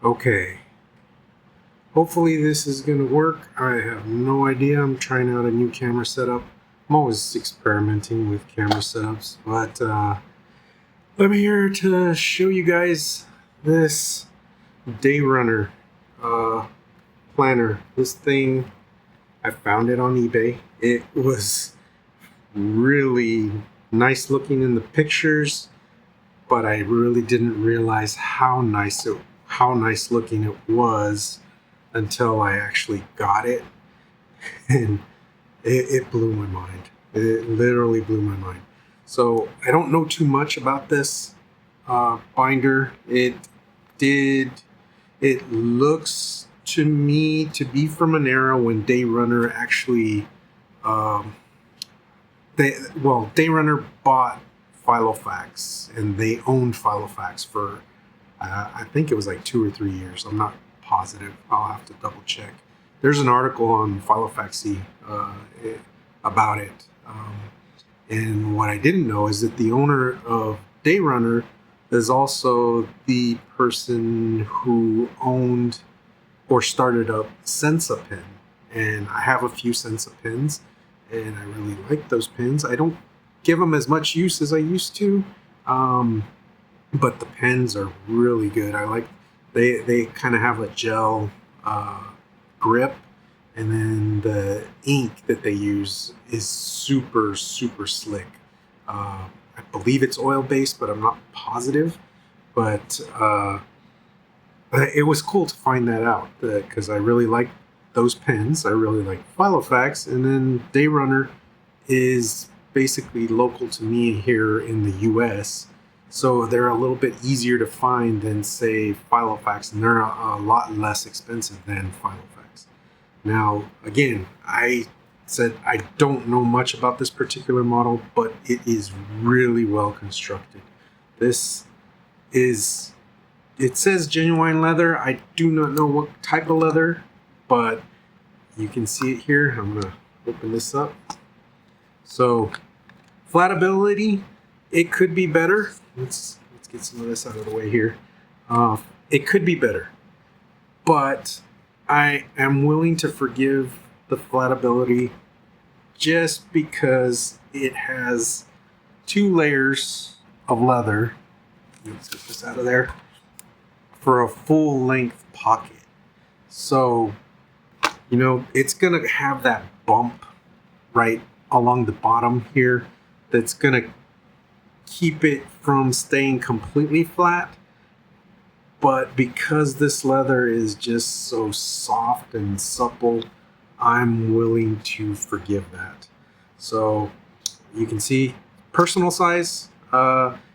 Okay, hopefully this is going to work. I have no idea. I'm trying out a new camera setup. I'm always experimenting with camera setups, but I'm here to show you guys this day runner planner. This thing, I found it on eBay. It was really nice looking in the pictures, but I really didn't realize how nice looking it was until I actually got it, and it blew my mind. It literally blew my mind. So I don't know too much about this binder. It looks to me to be from an era when Day Runner actually Day Runner bought Filofax, and they owned Filofax for I think it was like 2 or 3 years. I'm not positive. I'll have to double check. There's an article on Filofaxy about it. And what I didn't know is that the owner of Day Runner is also the person who owned or started up Sensa Pen. And I have a few Sensa pens, and I really like those pens. I don't give them as much use as I used to, but the pens are really good. I like they kind of have a gel grip, and then the ink that they use is super slick. I believe it's oil based, but I'm not positive. But it was cool to find that out because I really like those pens. I really like Filofax, and then Day Runner is basically local to me here in the US, so they're a little bit easier to find than, say, Filofax, and they're a lot less expensive than Filofax. Now, again, I said I don't know much about this particular model, but it is really well constructed. It says genuine leather. I do not know what type of leather, but you can see it here. I'm gonna open this up. So, flatability, it could be better. Let's get some of this out of the way here. It could be better, but I am willing to forgive the flatability just because it has 2 layers of leather. Let's get this out of there. For a full length pocket. So, it's going to have that bump right along the bottom here that's going to keep it from staying completely flat. But because this leather is just so soft and supple, I'm willing to forgive that. So you can see personal size.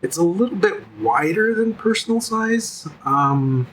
It's a little bit wider than personal size. I'm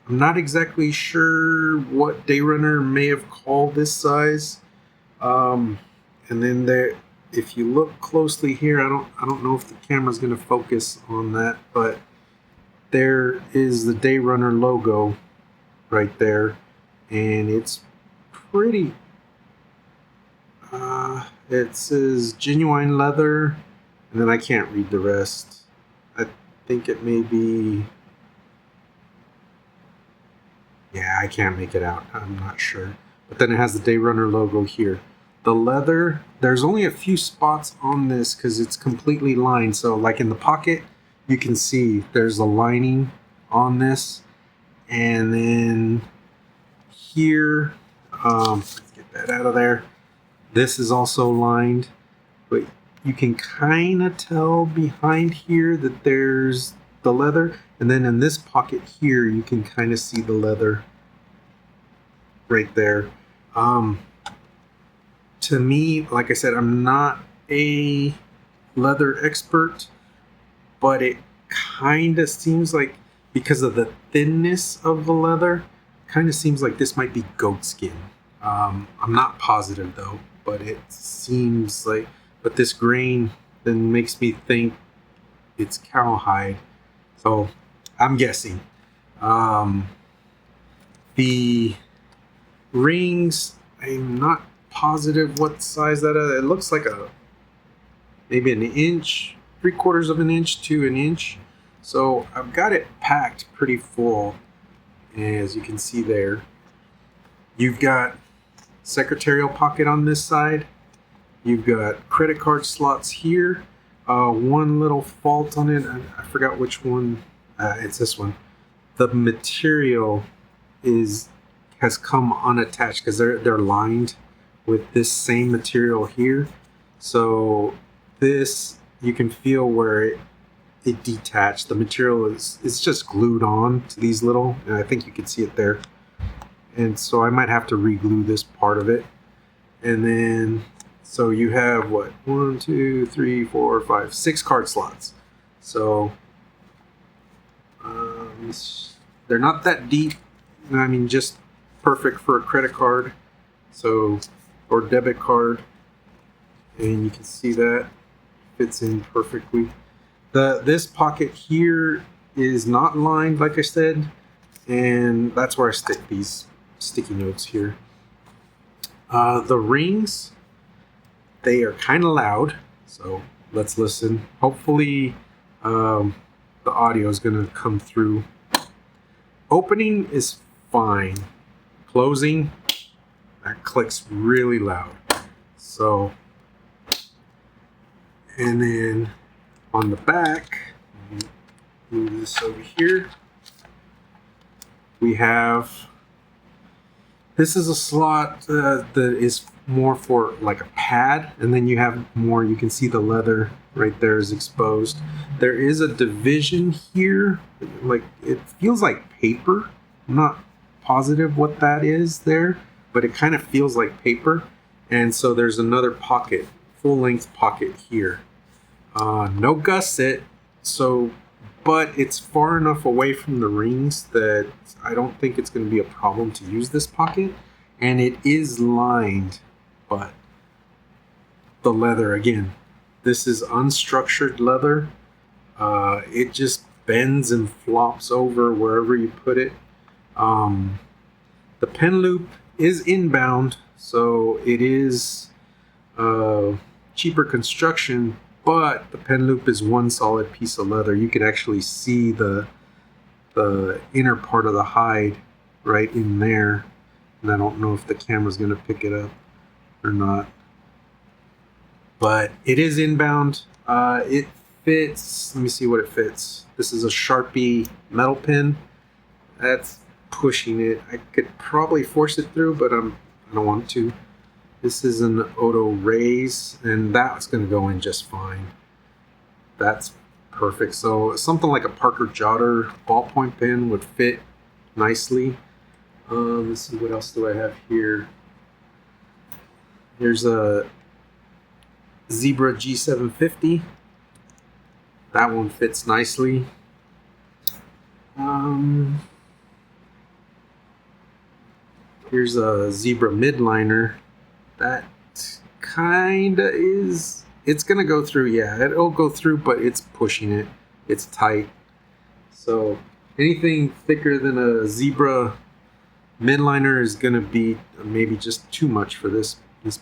not exactly sure what Day Runner may have called this size. And then there, if you look closely here, I don't know if the camera's going to focus on that, but there is the Day Runner logo right there, and it's pretty. It says genuine leather, and then I can't read the rest. I think it may be. Yeah, I can't make it out. I'm not sure. But then it has the Day Runner logo here. The leather, there's only a few spots on this because it's completely lined. So like in the pocket, you can see there's a lining on this. And then here, let's get that out of there. This is also lined. But you can kind of tell behind here that there's the leather. And then in this pocket here, you can kind of see the leather right there. To me, like I said, I'm not a leather expert, but it kind of seems like, because of the thinness of the leather, kind of seems like this might be goat skin. I'm not positive though, but it seems like, but this grain then makes me think it's cowhide. So I'm guessing. The rings, I'm not positive what size that is. It looks like maybe an inch, 3/4 of an inch to an inch. So I've got it packed pretty full. as you can see there. You've got secretarial pocket on this side. You've got credit card slots here. One little fault on it, I forgot which one. It's this one. The material has come unattached because they're lined with this same material here. So this, you can feel where it detached. The material is just glued on to these little, and I think you can see it there. And so I might have to re-glue this part of it. And then, so you have what? 1, 2, 3, 4, 5, 6 card slots. So they're not that deep. I mean, just perfect for a credit card, so, or debit card. And you can see that fits in perfectly. This pocket here is not lined, like I said, and that's where I stick these sticky notes here. The rings, they are kind of loud, so let's listen. Hopefully the audio is going to come through. Opening is fine. Closing, that clicks really loud. So, and then on the back, move this over here, we have, this is a slot that is more for like a pad, and then you have more, you can see the leather right there is exposed. There is a division here, like it feels like paper. I'm not positive what that is there, but it kind of feels like paper. And so there's another pocket, full-length pocket here. No gusset, so, but it's far enough away from the rings that I don't think it's going to be a problem to use this pocket. And it is lined, but the leather, again, this is unstructured leather. It just bends and flops over wherever you put it. The pen loop is inbound, so it is cheaper construction, but the pen loop is one solid piece of leather. You could actually see the inner part of the hide right in there, and I don't know if the camera's going to pick it up or not, but it is inbound. It fits, let me see what it fits. This is a Sharpie metal pen. That's pushing it. I could probably force it through, but I don't want to. This is an Odo Rays, and that's going to go in just fine. That's perfect. So something like a Parker Jotter ballpoint pen would fit nicely. Let's see, what else do I have here? Here's a Zebra G750. That one fits nicely. Here's a Zebra midliner. That kinda is, it's gonna go through, yeah, it'll go through, but it's pushing it. It's tight. So anything thicker than a Zebra midliner is gonna be maybe just too much for this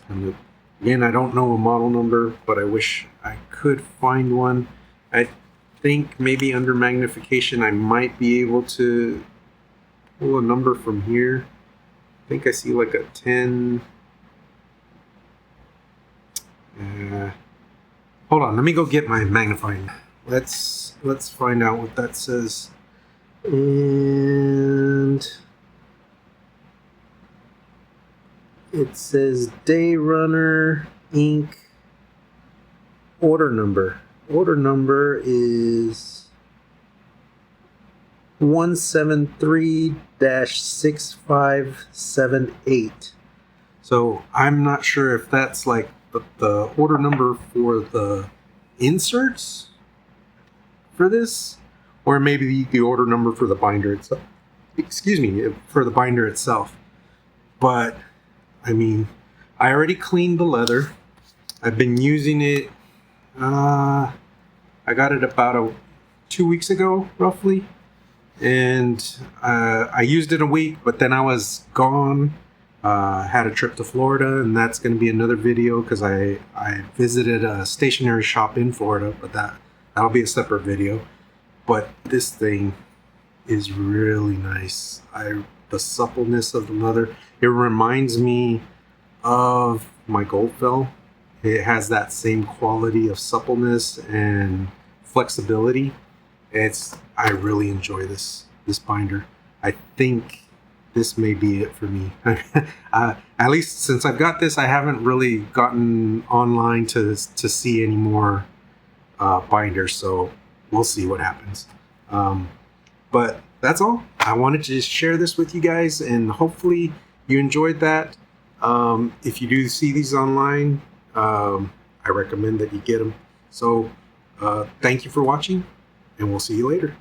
pen loop. Again, I don't know a model number, but I wish I could find one. I think maybe under magnification I might be able to pull a number from here. I think I see like a 10. Hold on, let me go get my magnifying. Let's find out what that says. And it says Day Runner Inc. order number. Order number is 173-6578. So I'm not sure if that's like the order number for the inserts for this, or maybe the order number for the binder itself. Excuse me, for the binder itself. But I mean, I already cleaned the leather. I've been using it. I got it about 2 weeks ago, roughly, and I used it a week, but then I was gone. Had a trip to Florida, and that's going to be another video because I visited a stationery shop in Florida, but that'll be a separate video. But this thing is really nice. The suppleness of the leather, it reminds me of my Goldfell. It has that same quality of suppleness and flexibility. I really enjoy this binder. I think this may be it for me. At least since I've got this, I haven't really gotten online to see any more binders, so we'll see what happens. But that's all. I wanted to just share this with you guys, and hopefully you enjoyed that. If you do see these online, I recommend that you get them. So thank you for watching, and we'll see you later.